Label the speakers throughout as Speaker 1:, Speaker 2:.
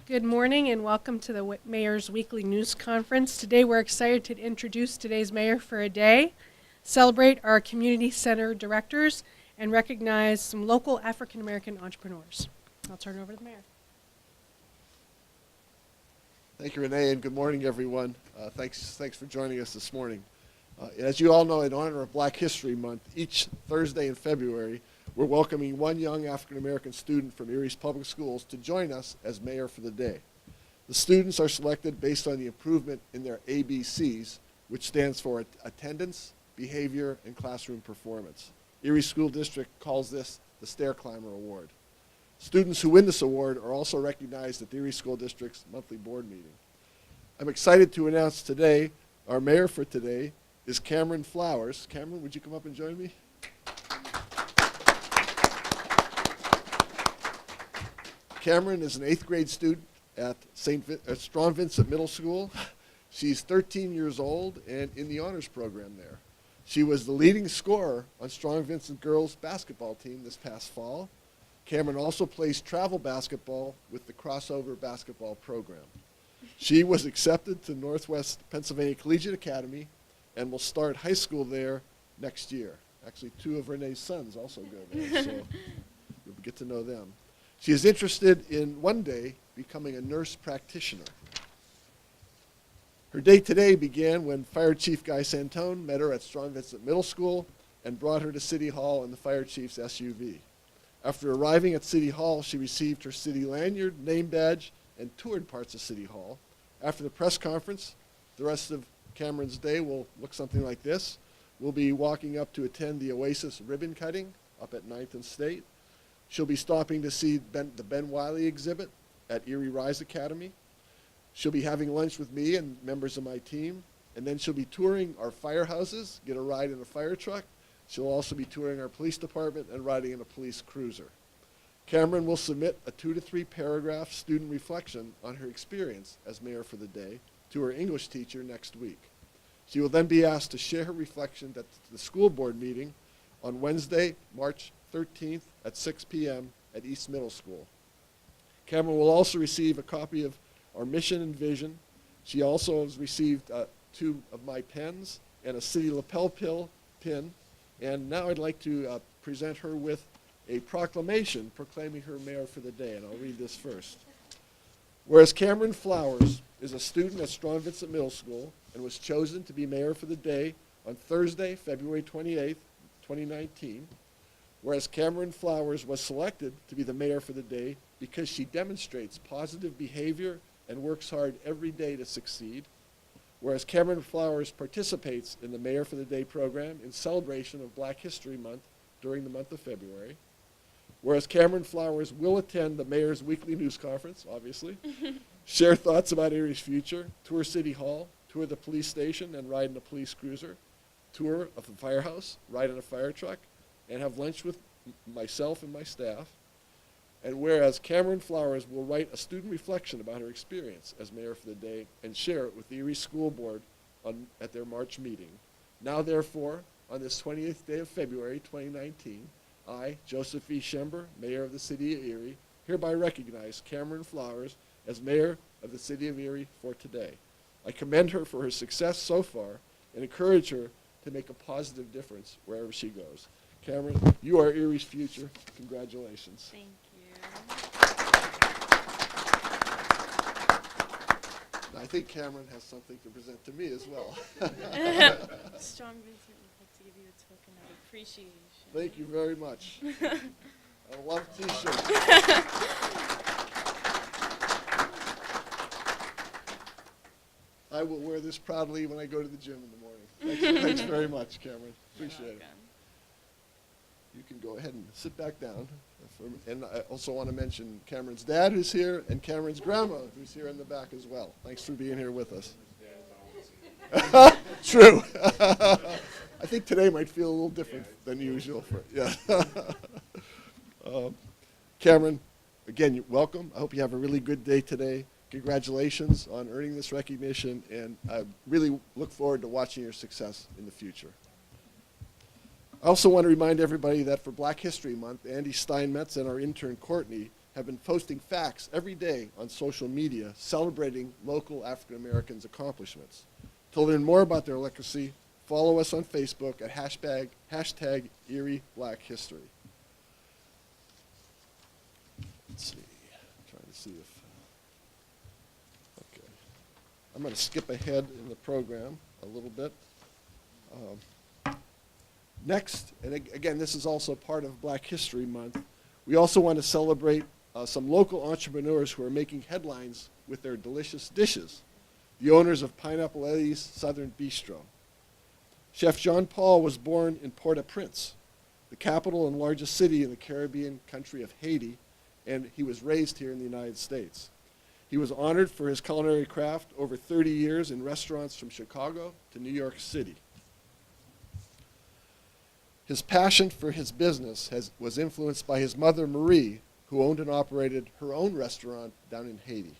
Speaker 1: Good morning and welcome to the Mayor's Weekly News Conference. Today we're excited to introduce today's mayor for a day, celebrate our community center directors, and recognize some local African American entrepreneurs. I'll turn it over to the mayor.
Speaker 2: Thank you, Renee, and good morning, everyone. Thanks for joining us this morning. As you all know, in honor of Black History Month, each Thursday in February, we're welcoming one young African-American student from Erie's Public Schools to join us as mayor for the day. The students are selected based on the improvement in their ABCs, which stands for attendance, behavior, and classroom performance. Erie School District calls this the Stair Climber Award. Students who win this award are also recognized at the Erie School District's monthly board meeting. I'm excited to announce today, our mayor for today is Cameron Flowers. Cameron, would you come up and join me? Cameron is an 8th grade student at Strong Vincent Middle School. She's 13 years old and in the honors program there. She was the leading scorer on Strong Vincent girls basketball team this past fall. Cameron also plays travel basketball with the crossover basketball program. She was accepted to Northwest Pennsylvania Collegiate Academy and will start high school there next year. Actually, 2 of Renee's sons also go there, so you'll get to know them. She is interested in one day becoming a nurse practitioner. Her day today began when Fire Chief Guy Santone met her at Strong Vincent Middle School and brought her to City Hall in the Fire Chief's SUV. After arriving at City Hall, she received her city lanyard, name badge, and toured parts of City Hall. After the press conference, the rest of Cameron's day will look something like this. We'll be walking up to attend the Oasis ribbon cutting up at 9th and State. She'll be stopping to see the Ben Wiley exhibit at Erie Rise Academy. She'll be having lunch with me and members of my team, and then she'll be touring our firehouses, get a ride in a fire truck. She'll also be touring our police department and riding in a police cruiser. Cameron will submit a 2 to 3 paragraph student reflection on her experience as mayor for the day to her English teacher next week. She will then be asked to share her reflection at the school board meeting on Wednesday, March 13th at 6 p.m. at East Middle School. Cameron will also receive a copy of our mission and vision. She also has received 2 of my pens and a city lapel pin. And now I'd like to present her with a proclamation proclaiming her mayor for the day, and I'll read this first. Whereas Cameron Flowers is a student at Strong Vincent Middle School and was chosen to be mayor for the day on Thursday, February 28th, 2019. Whereas Cameron Flowers was selected to be the mayor for the day because she demonstrates positive behavior and works hard every day to succeed. Whereas Cameron Flowers participates in the Mayor for the Day program in celebration of Black History Month during the month of February. Whereas Cameron Flowers will attend the Mayor's Weekly News Conference, obviously, share thoughts about Erie's future, tour City Hall, tour the police station and ride in a police cruiser, tour of the firehouse, ride in a fire truck, and have lunch with myself and my staff. And whereas Cameron Flowers will write a student reflection about her experience as mayor for the day and share it with the Erie School Board at their March meeting. Now, therefore, on this 20th day of February 2019, I, Joseph V. Schember, Mayor of the City of Erie, hereby recognize Cameron Flowers as Mayor of the City of Erie for today. I commend her for her success so far and encourage her to make a positive difference wherever she goes. Cameron, you are Erie's future. Congratulations.
Speaker 3: Thank you.
Speaker 2: I think Cameron has something to present to me as well.
Speaker 3: Strong Vincent would like to give you a token of appreciation.
Speaker 2: Thank you very much. I love t-shirts. I will wear this proudly when I go to the gym in the morning. Thanks very much, Cameron. Appreciate it. You can go ahead and sit back down. And I also want to mention Cameron's dad, who's here, and Cameron's grandma, who's here in the back as well. Thanks for being here with us. True. I think today might feel a little different than usual. Cameron, again, welcome. I hope you have a really good day today. Congratulations on earning this recognition, and I really look forward to watching your success in the future. I also want to remind everybody that for Black History Month, Andy Steinmetz and our intern Courtney have been posting facts every day on social media celebrating local African Americans' accomplishments. To learn more about their legacy, follow us on Facebook at hashtag Erie Black History. Let's see, trying to see if, okay. I'm going to skip ahead in the program a little bit. Next, and again, this is also part of Black History Month, we also want to celebrate some local entrepreneurs who are making headlines with their delicious dishes. The owners of Pineapple Eddie's Southern Bistro. Chef Jean Paul was born in Port-au-Prince, the capital and largest city in the Caribbean country of Haiti, and he was raised here in the United States. He was honored for his culinary craft over 30 years in restaurants from Chicago to New York City. His passion for his business was influenced by his mother, Marie, who owned and operated her own restaurant down in Haiti.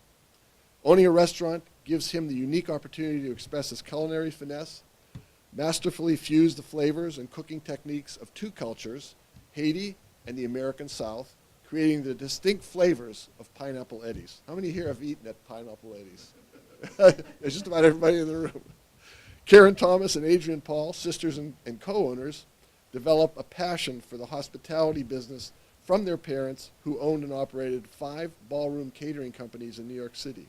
Speaker 2: Owning a restaurant gives him the unique opportunity to express his culinary finesse, masterfully fuse the flavors and cooking techniques of two cultures, Haiti and the American South, creating the distinct flavors of Pineapple Eddie's. How many here have eaten at Pineapple Eddie's? There's just about everybody in the room. Karen Thomas and Adrian Paul, sisters and co-owners, developed a passion for the hospitality business from their parents, who owned and operated 5 ballroom catering companies in New York City.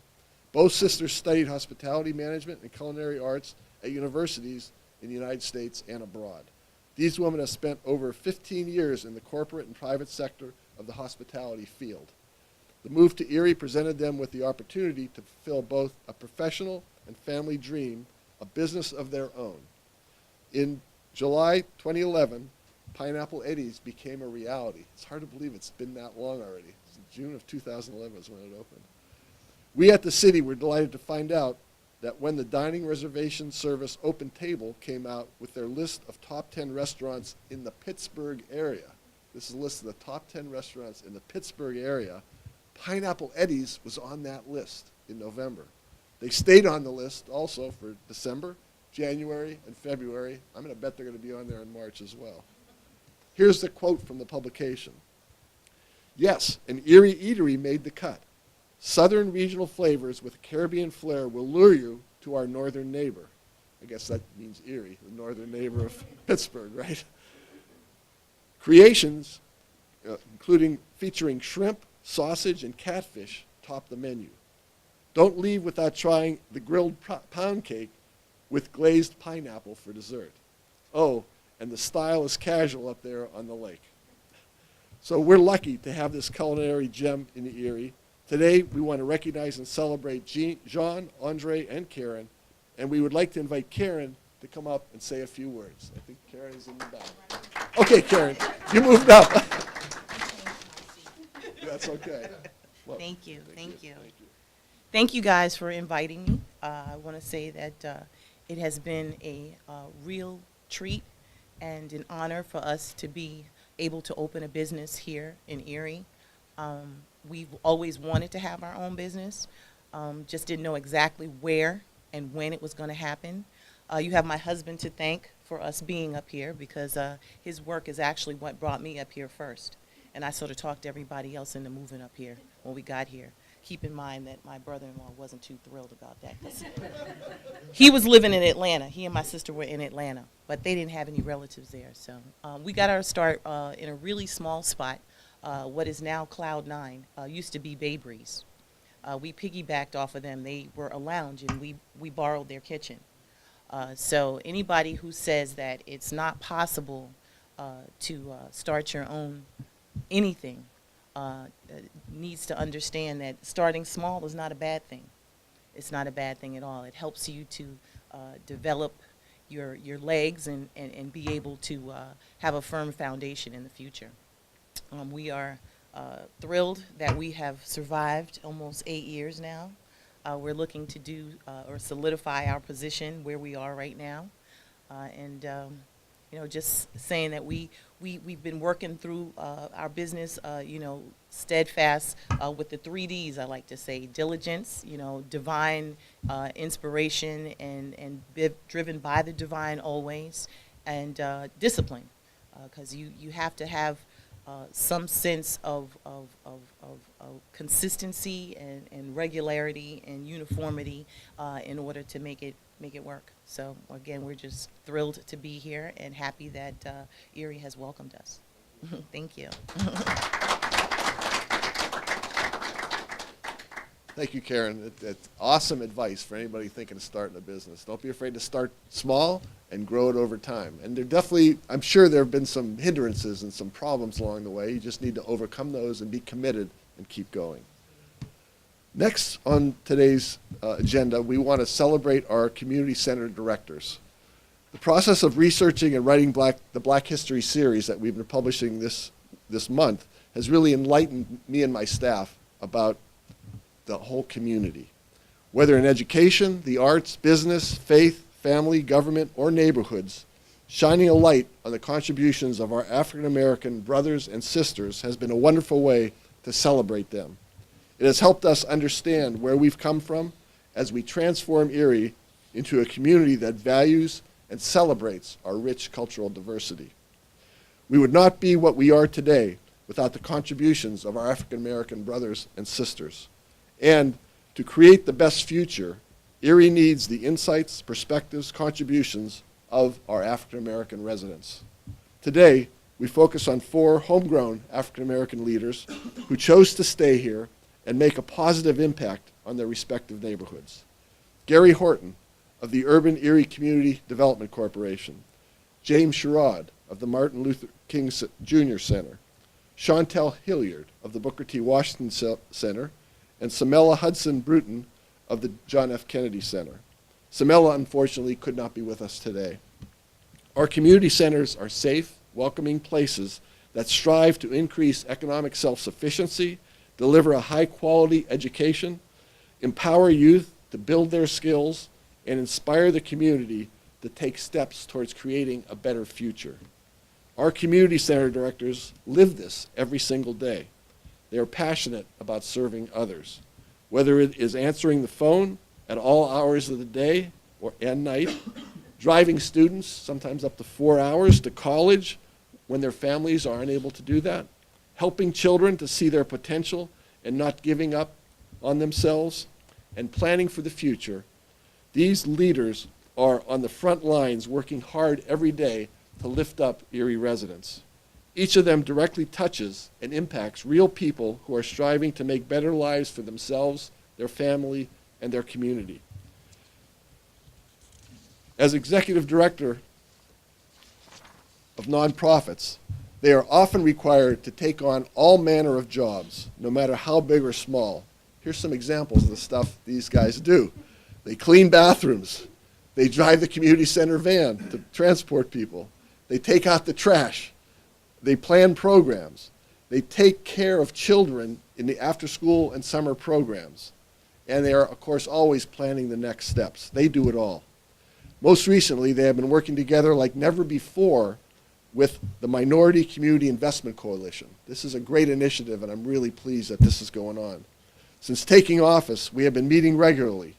Speaker 2: Both sisters studied hospitality management and culinary arts at universities in the United States and abroad. These women have spent over 15 years in the corporate and private sector of the hospitality field. The move to Erie presented them with the opportunity to fulfill both a professional and family dream, a business of their own. In July 2011, Pineapple Eddie's became a reality. It's hard to believe it's been that long already. June of 2011 is when it opened. We at the city were delighted to find out that when the dining reservation service Open Table came out with their list of top 10 restaurants in the Pittsburgh area, this is a list of the top 10 restaurants in the Pittsburgh area, Pineapple Eddie's was on that list in November. They stayed on the list also for December, January, and February. I'm going to bet they're going to be on there in March as well. Here's the quote from the publication. Yes, an Erie eatery made the cut. Southern regional flavors with a Caribbean flair will lure you to our northern neighbor. I guess that means Erie, the northern neighbor of Pittsburgh, right? Creations, including featuring shrimp, sausage, and catfish, top the menu. Don't leave without trying the grilled pound cake with glazed pineapple for dessert. Oh, and the style is casual up there on the lake. So we're lucky to have this culinary gem in Erie. Today, we want to recognize and celebrate Jean, Andre, and Karen, and we would like to invite Karen to come up and say a few words. I think Karen is in the back. Okay, Karen, you moved up. That's okay. Well,
Speaker 4: Thank you. Thank you guys for inviting me. I want to say that it has been a real treat and an honor for us to be able to open a business here in Erie. We've always wanted to have our own business, just didn't know exactly where and when it was going to happen. You have my husband to thank for us being up here, because his work is actually what brought me up here first. And I sort of talked everybody else into moving up here when we got here. Keep in mind that my brother-in-law wasn't too thrilled about that, 'cause he was living in Atlanta. He and my sister were in Atlanta, but they didn't have any relatives there. So we got our start in a really small spot. What is now Cloud 9 used to be Bay Breeze. We piggybacked off of them. They were a lounge, and we borrowed their kitchen. So anybody who says that it's not possible to start your own anything needs to understand that starting small is not a bad thing. It's not a bad thing at all. It helps you to develop your legs and be able to have a firm foundation in the future. We are thrilled that we have survived almost 8 years now. We're looking to do or solidify our position where we are right now. Just saying that we've been working through our business, steadfast with the 3 Ds, I like to say: diligence, divine inspiration, and driven by the divine always, and discipline, because you have to have some sense of consistency and regularity and uniformity in order to make it work. So again, we're just thrilled to be here and happy that Erie has welcomed us. Thank you.
Speaker 2: Thank you, Karen. That's awesome advice for anybody thinking of starting a business. Don't be afraid to start small and grow it over time. And there definitely, I'm sure there have been some hindrances and some problems along the way. You just need to overcome those and be committed and keep going. Next on today's agenda, we want to celebrate our community center directors. The process of researching and writing the Black History series that we've been publishing this month has really enlightened me and my staff about the whole community. Whether in education, the arts, business, faith, family, government, or neighborhoods, shining a light on the contributions of our African American brothers and sisters has been a wonderful way to celebrate them. It has helped us understand where we've come from as we transform Erie into a community that values and celebrates our rich cultural diversity. We would not be what we are today without the contributions of our African American brothers and sisters. And to create the best future, Erie needs the insights, perspectives, contributions of our African American residents. Today, we focus on 4 homegrown African American leaders who chose to stay here and make a positive impact on their respective neighborhoods. Gary Horton of the Urban Erie Community Development Corporation, James Sherrod of the Martin Luther King Jr. Center, Chantel Hilliard of the Booker T. Washington Center, and Samela Hudson Bruton of the John F. Kennedy Center. Samela, unfortunately, could not be with us today. Our community centers are safe, welcoming places that strive to increase economic self-sufficiency, deliver a high-quality education, empower youth to build their skills, and inspire the community to take steps towards creating a better future. Our community center directors live this every single day. They are passionate about serving others, whether it is answering the phone at all hours of the day and night, driving students, sometimes up to 4 hours, to college when their families are unable to do that, helping children to see their potential and not giving up on themselves, and planning for the future. These leaders are on the front lines working hard every day to lift up Erie residents. Each of them directly touches and impacts real people who are striving to make better lives for themselves, their family, and their community. As executive director of nonprofits, they are often required to take on all manner of jobs, no matter how big or small. Here's some examples of the stuff these guys do. They clean bathrooms. They drive the community center van to transport people. They take out the trash. They plan programs. They take care of children in the after-school and summer programs. And they are, of course, always planning the next steps. They do it all. Most recently, they have been working together like never before with the Minority Community Investment Coalition. This is a great initiative, and I'm really pleased that this is going on. Since taking office, we have been meeting regularly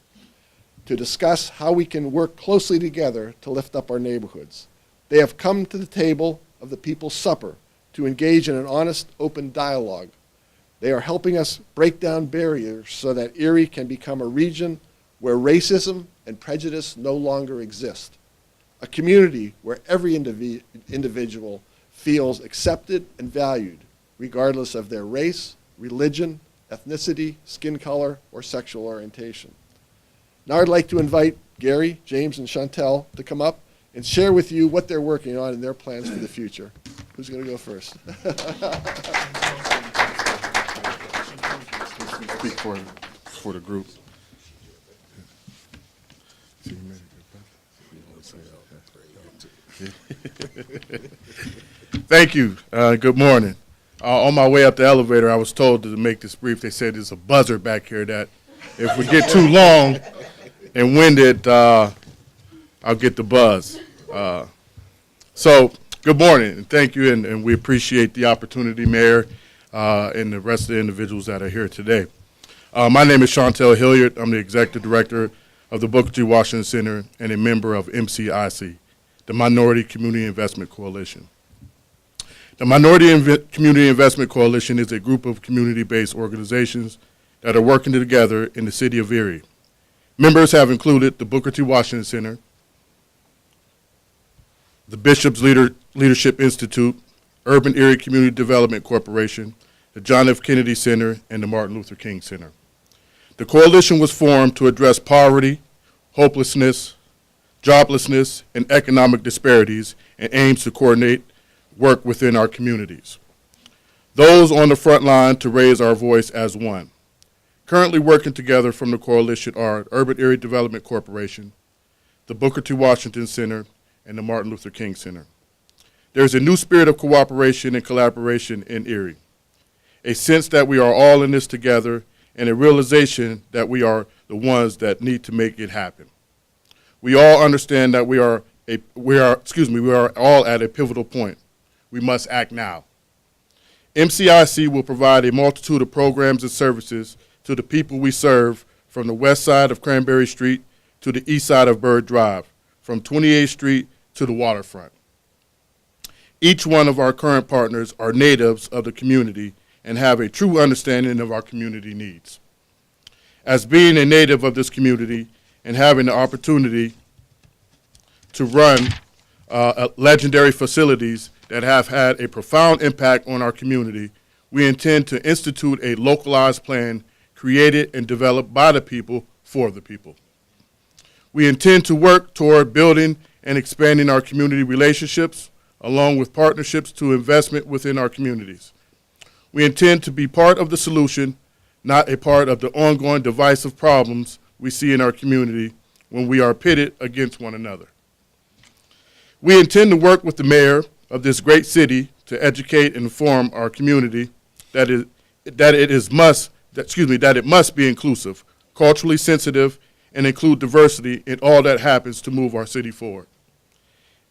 Speaker 2: to discuss how we can work closely together to lift up our neighborhoods. They have come to the table of the People's Supper to engage in an honest, open dialogue. They are helping us break down barriers so that Erie can become a region where racism and prejudice no longer exist. A community where every individual feels accepted and valued, regardless of their race, religion, ethnicity, skin color, or sexual orientation. Now I'd like to invite Gary, James, and Chantel to come up and share with you what they're working on and their plans for the future. Who's going to go first?
Speaker 5: Speak for the group. Thank you. Good morning. On my way up the elevator, I was told to make this brief. They said there's a buzzer back here that if we get too long and winded, I'll get the buzz. So good morning, and thank you, and we appreciate the opportunity, Mayor, and the rest of the individuals that are here today. My name is Chantel Hilliard. I'm the Executive Director of the Booker T. Washington Center and a member of MCIC, the Minority Community Investment Coalition. The Community Investment Coalition is a group of community-based organizations that are working together in the city of Erie. Members have included the Booker T. Washington Center, the Bishop's Leadership Institute, Urban Erie Community Development Corporation, the John F. Kennedy Center, and the Martin Luther King Center. The coalition was formed to address poverty, hopelessness, joblessness, and economic disparities, and aims to coordinate work within our communities. Those on the front line to raise our voice as one. Currently working together from the coalition are Urban Erie Development Corporation, the Booker T. Washington Center, and the Martin Luther King Center. There is a new spirit of cooperation and collaboration in Erie, a sense that we are all in this together, and a realization that we are the ones that need to make it happen. We all understand that we are all at a pivotal point. We must act now. MCIC will provide a multitude of programs and services to the people we serve, from the west side of Cranberry Street to the east side of Bird Drive, from 28th Street to the waterfront. Each one of our current partners are natives of the community and have a true understanding of our community needs. As being a native of this community and having the opportunity to run legendary facilities that have had a profound impact on our community, we intend to institute a localized plan created and developed by the people for the people. We intend to work toward building and expanding our community relationships, along with partnerships to investment within our communities. We intend to be part of the solution, not a part of the ongoing divisive problems we see in our community when we are pitted against one another. We intend to work with the mayor of this great city to educate and inform our community that it must be inclusive, culturally sensitive, and include diversity in all that happens to move our city forward.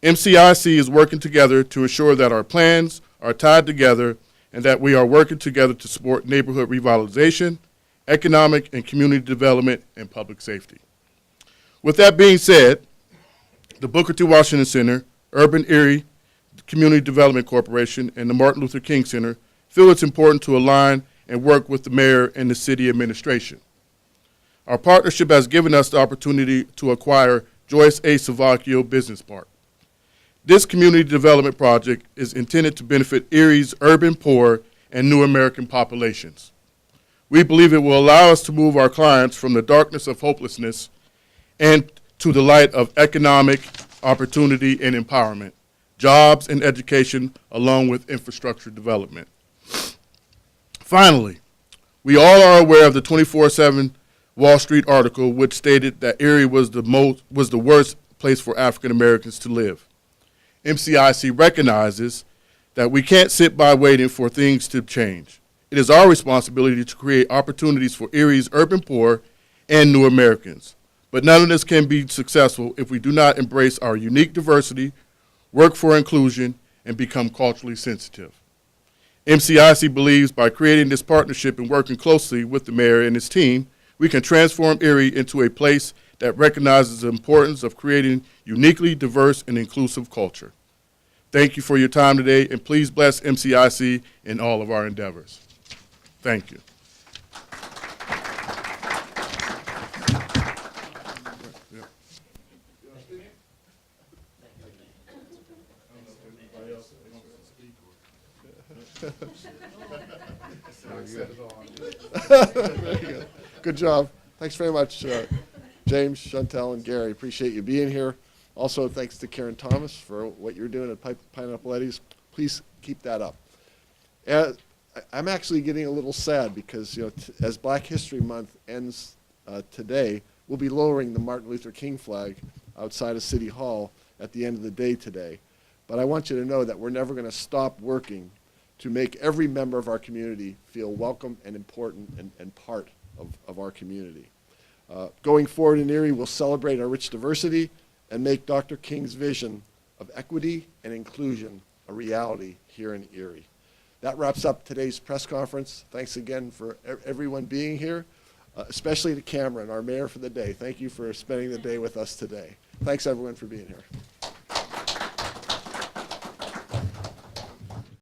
Speaker 5: MCIC is working together to ensure that our plans are tied together and that we are working together to support neighborhood revitalization, economic and community development, and public safety. With that being said, the Booker T. Washington Center, Urban Erie Community Development Corporation, and the Martin Luther King Center feel it's important to align and work with the mayor and the city administration. Our partnership has given us the opportunity to acquire Joyce A. Savacchio Business Park. This community development project is intended to benefit Erie's urban poor and new American populations. We believe it will allow us to move our clients from the darkness of hopelessness and to the light of economic opportunity and empowerment, jobs and education, along with infrastructure development. Finally, we all are aware of the 24/7 Wall Street article which stated that Erie was the worst place for African Americans to live. MCIC recognizes that we can't sit by waiting for things to change. It is our responsibility to create opportunities for Erie's urban poor and new Americans. But none of this can be successful if we do not embrace our unique diversity, work for inclusion, and become culturally sensitive. MCIC believes by creating this partnership and working closely with the mayor and his team, we can transform Erie into a place that recognizes the importance of creating uniquely diverse and inclusive culture. Thank you for your time today, and please bless MCIC in all of our endeavors. Thank you.
Speaker 2: Good job. Thanks very much, James, Chantel, and Gary. Appreciate you being here. Also, thanks to Karen Thomas for what you're doing at Pineapple Eddie's. Please keep that up. I'm actually getting a little sad because, as Black History Month ends today, we'll be lowering the Martin Luther King flag outside of City Hall at the end of the day today. But I want you to know that we're never going to stop working to make every member of our community feel welcome and important and part of our community. Going forward in Erie, we'll celebrate our rich diversity and make Dr. King's vision of equity and inclusion a reality here in Erie. That wraps up today's press conference. Thanks again for everyone being here, especially to Cameron, our mayor for the day. Thank you for spending the day with us today. Thanks everyone for being here.